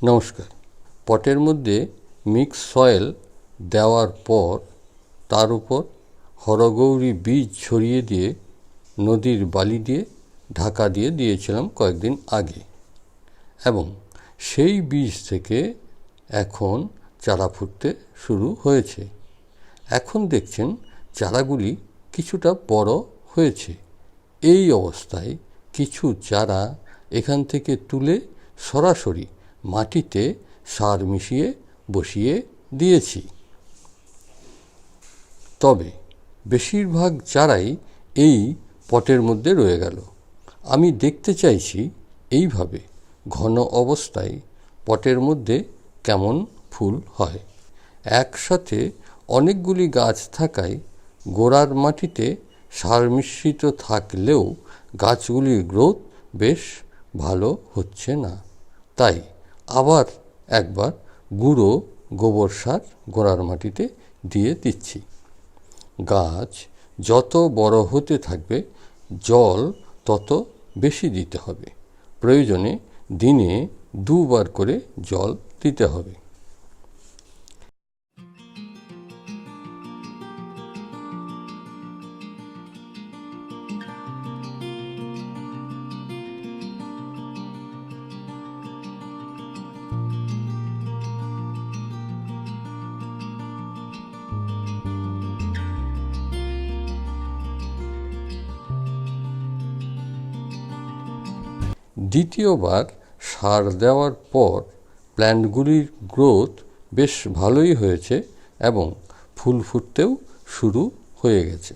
নমস্কার। পটের মধ্যে মিক্স সয়েল দেওয়ার পর তার উপর হরগৌরী বীজ ছড়িয়ে দিয়ে নদীর বালি দিয়ে ঢাকা দিয়ে দিয়েছিলাম কয়েকদিন আগে, এবং সেই বীজ থেকে এখন চারা ফুটতে শুরু হয়েছে। এখন দেখছেন চারাগুলি কিছুটা বড় হয়েছে। এই অবস্থায় কিছু চারা এখান থেকে তুলে সরাসরি মাটিতে সার মিশিয়ে বসিয়ে দিয়েছি। তবে বেশিরভাগ চারাই এই পটের মধ্যে রয়ে গেল। আমি দেখতে চাইছি এইভাবে ঘন অবস্থায় পটের মধ্যে কেমন ফুল হয়। একসাথে অনেকগুলি গাছ থাকায় গোড়ার মাটিতে সার মিশ্রিত থাকলেও গাছগুলির গ্রোথ বেশ ভালো হচ্ছে না। তাই আবার একবার গুঁড়ো গোবর সার গোড়ার মাটিতে দিয়ে দিচ্ছি। গাছ যত বড় হতে থাকবে জল তত বেশি দিতে হবে। প্রয়োজনে দিনে 2 বার করে জল দিতে হবে। দ্বিতীয়বার সার দেওয়ার পর প্ল্যান্টগুলির গ্রোথ বেশ ভালোই হয়েছে এবং ফুল ফুটতেও শুরু হয়ে গেছে।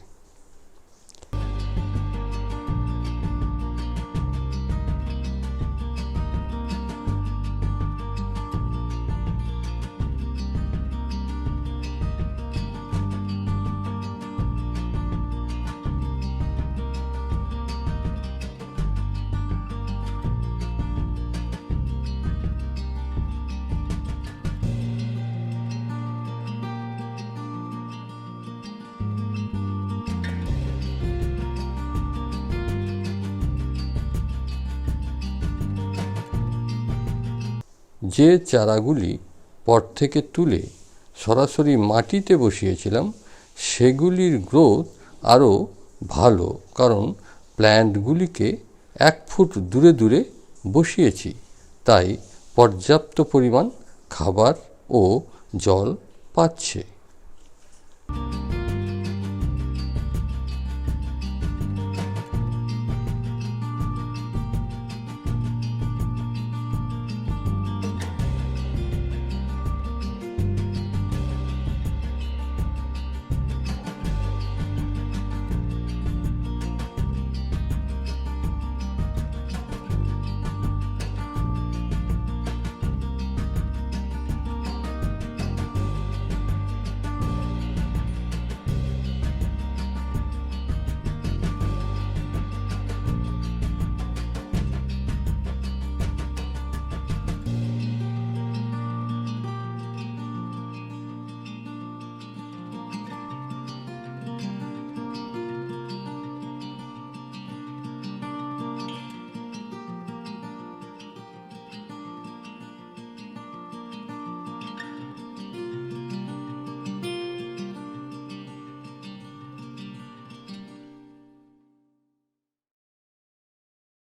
যে চারাগুলি পট থেকে তুলে সরাসরি মাটিতে বসিয়েছিলাম সেগুলির গ্রোথ আরও ভালো, কারণ প্ল্যান্টগুলিকে 1 ফুট দূরে দূরে বসিয়েছি। তাই পর্যাপ্ত পরিমাণ খাবার ও জল পাচ্ছে।